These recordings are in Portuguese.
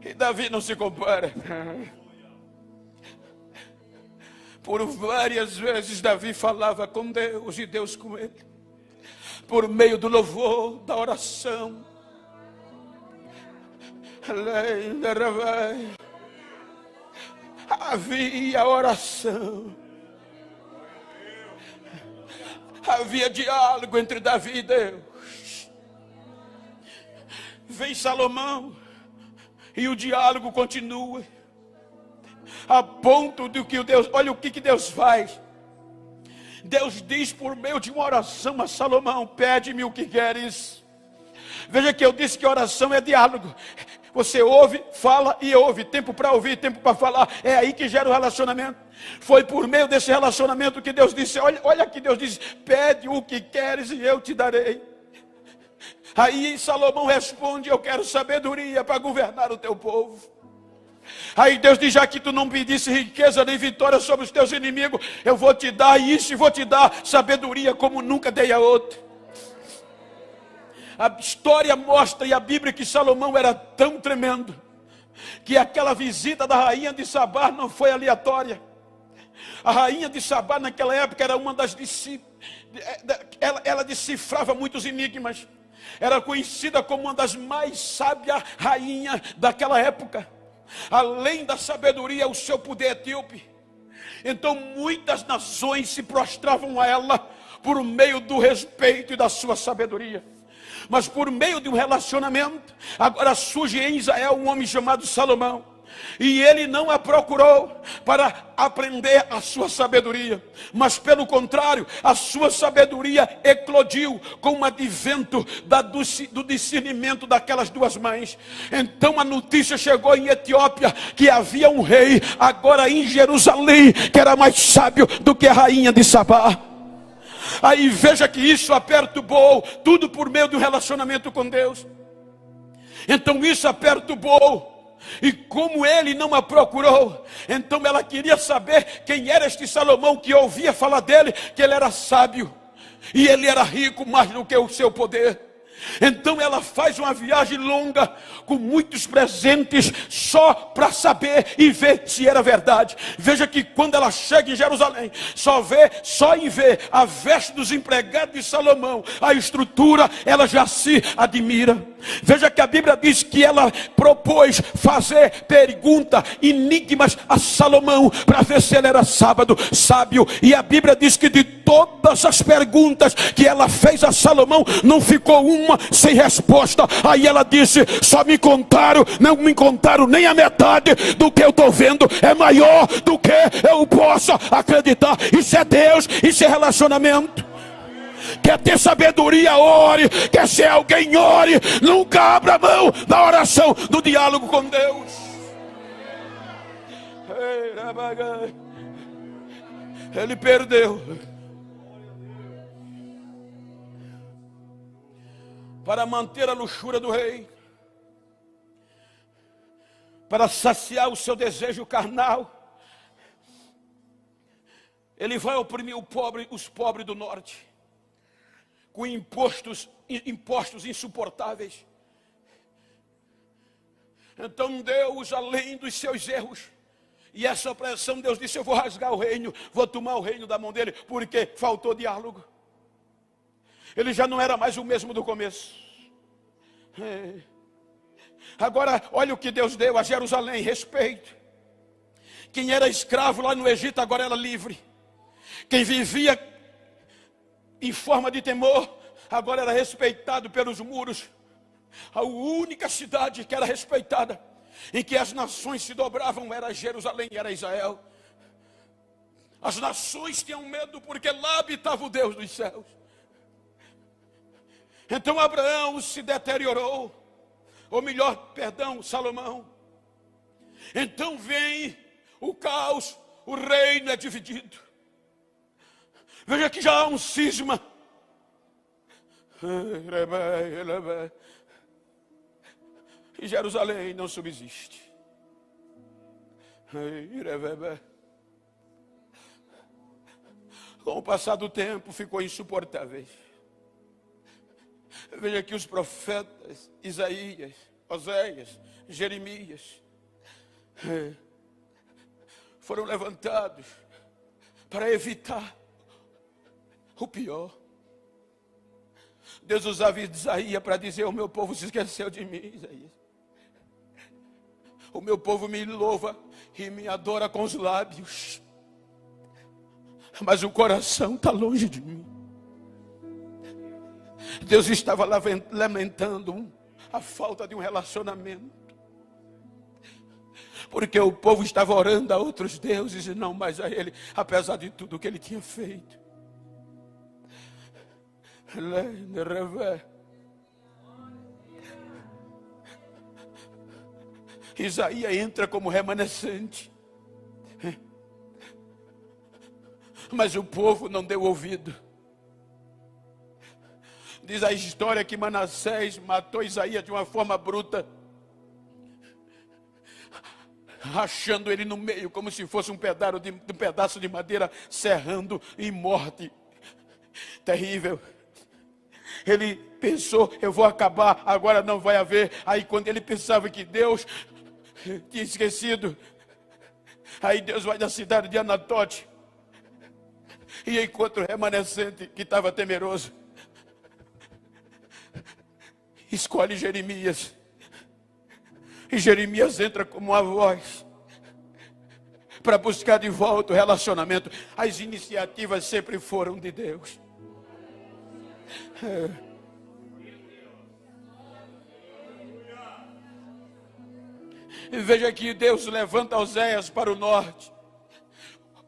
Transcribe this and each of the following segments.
E Davi não se compara. Por várias vezes Davi falava com Deus e Deus com ele, por meio do louvor, da oração. Havia oração, havia diálogo entre Davi e Deus. Vem Salomão e o diálogo continua, a ponto de que Deus, olha o que Deus faz. Deus diz por meio de uma oração a Salomão: pede-me o que queres. Veja que eu disse que oração é diálogo. Você ouve, fala e ouve. Tempo para ouvir, tempo para falar. É aí que gera o relacionamento. Foi por meio desse relacionamento que Deus disse: olha que Deus disse: pede o que queres e eu te darei. Aí Salomão responde: eu quero sabedoria para governar o teu povo. Aí Deus diz: já que tu não pedisse riqueza nem vitória sobre os teus inimigos, eu vou te dar isso e vou te dar sabedoria como nunca dei a outro. A história mostra, e a Bíblia, que Salomão era tão tremendo, que aquela visita da rainha de Sabá não foi aleatória. A rainha de Sabá naquela época era uma das discípulas, ela decifrava muitos enigmas, era conhecida como uma das mais sábias rainhas daquela época. Além da sabedoria, o seu poder etíope. Então muitas nações se prostravam a ela por meio do respeito e da sua sabedoria. Mas por meio de um relacionamento, agora surge em Israel um homem chamado Salomão. E ele não a procurou para aprender a sua sabedoria, mas pelo contrário, a sua sabedoria eclodiu com o advento do discernimento daquelas duas mães. Então a notícia chegou em Etiópia que havia um rei agora em Jerusalém que era mais sábio do que a rainha de Sabá. Aí veja que isso a perturbou, tudo por meio de um relacionamento com Deus. Então isso a perturbou. E como ele não a procurou, então ela queria saber quem era este Salomão, que ouvia falar dele, que ele era sábio e ele era rico mais do que o seu poder. Então ela faz uma viagem longa, com muitos presentes, só para saber e ver se era verdade. Veja que quando ela chega em Jerusalém, só em ver a veste dos empregados de Salomão, a estrutura, ela já se admira. Veja que a Bíblia diz que ela propôs fazer pergunta, enigmas a Salomão, para ver se ele era sábio. E a Bíblia diz que de todas as perguntas que ela fez a Salomão, não ficou uma sem resposta. Aí ela disse: não me contaram nem a metade do que eu estou vendo. É maior do que eu posso acreditar. Isso é Deus, isso é relacionamento. Quer ter sabedoria, ore. Quer ser alguém, ore. Nunca abra mão da oração, do diálogo com Deus. Ele perdeu para manter a luxúria do rei, para saciar o seu desejo carnal. Ele vai oprimir os pobres do norte, com impostos insuportáveis. Então Deus, além dos seus erros e essa opressão, Deus disse: eu vou rasgar o reino, vou tomar o reino da mão dele, porque faltou diálogo. Ele já não era mais o mesmo do começo. Agora, olha o que Deus deu a Jerusalém: respeito. Quem era escravo lá no Egito, agora era livre. Quem vivia em forma de temor, agora era respeitado pelos muros. A única cidade que era respeitada, em que as nações se dobravam, era Jerusalém, era Israel. As nações tinham medo, porque lá habitava o Deus dos céus. Então Abraão se deteriorou, ou melhor, Salomão. Então vem o caos, o reino é dividido. Veja que já há um cisma. E Jerusalém não subsiste. Com o passar do tempo ficou insuportável. Veja que os profetas Isaías, Oséias, Jeremias, foram levantados para evitar o pior. Deus usava Isaías para dizer: o meu povo se esqueceu de mim, Isaías. O meu povo me louva e me adora com os lábios, mas o coração está longe de mim. Deus estava lamentando a falta de um relacionamento, porque o povo estava orando a outros deuses e não mais a Ele, apesar de tudo que Ele tinha feito. Isaías entra como remanescente, mas o povo não deu ouvido. Diz a história que Manassés matou Isaías de uma forma bruta, rachando ele no meio, como se fosse um pedaço de madeira, serrando em morte terrível. Ele pensou: eu vou acabar, agora não vai haver. Aí quando ele pensava que Deus tinha esquecido, aí Deus vai na cidade de Anatote e encontra o remanescente que estava temeroso. Escolhe Jeremias, e Jeremias entra como uma voz para buscar de volta o relacionamento. As iniciativas sempre foram de Deus. E veja que Deus levanta Oséias para o norte.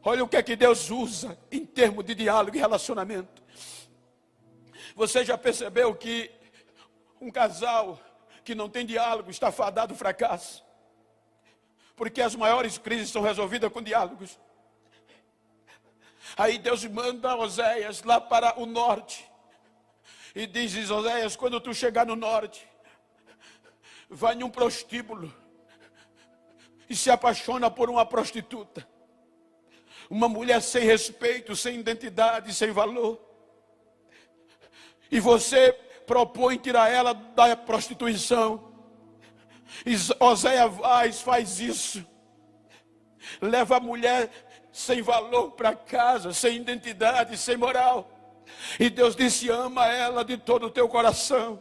Olha o que é que Deus usa em termos de diálogo e relacionamento. Você já percebeu que um casal que não tem diálogo está fadado ao fracasso? Porque as maiores crises são resolvidas com diálogos. Aí Deus manda Oséias lá para o norte e diz: Oséias, quando tu chegar no norte, vai em um prostíbulo e se apaixona por uma prostituta, uma mulher sem respeito, sem identidade, sem valor. E você propõe tirar ela da prostituição. E Oséias faz isso. Leva a mulher sem valor para casa, sem identidade, sem moral. E Deus disse: ama ela de todo o teu coração.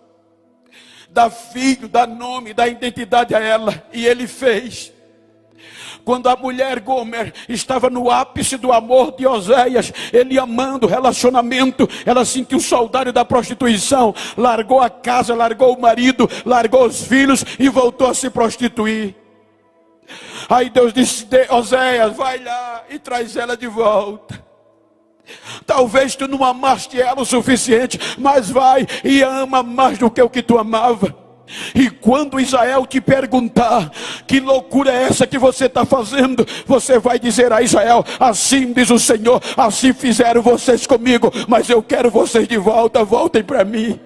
Dá filho, dá nome, dá identidade a ela. E ele fez. Quando a mulher Gomer estava no ápice do amor de Oséias, ele amando o relacionamento, ela sentiu saudade da prostituição, largou a casa, largou o marido, largou os filhos e voltou a se prostituir. Aí Deus disse: Oséias, vai lá e traz ela de volta. Talvez tu não amaste ela o suficiente, mas vai e ama mais do que o que tu amava. E quando Israel te perguntar: que loucura é essa que você está fazendo? Você vai dizer a Israel: assim diz o Senhor, assim fizeram vocês comigo, mas eu quero vocês de volta, voltem para mim.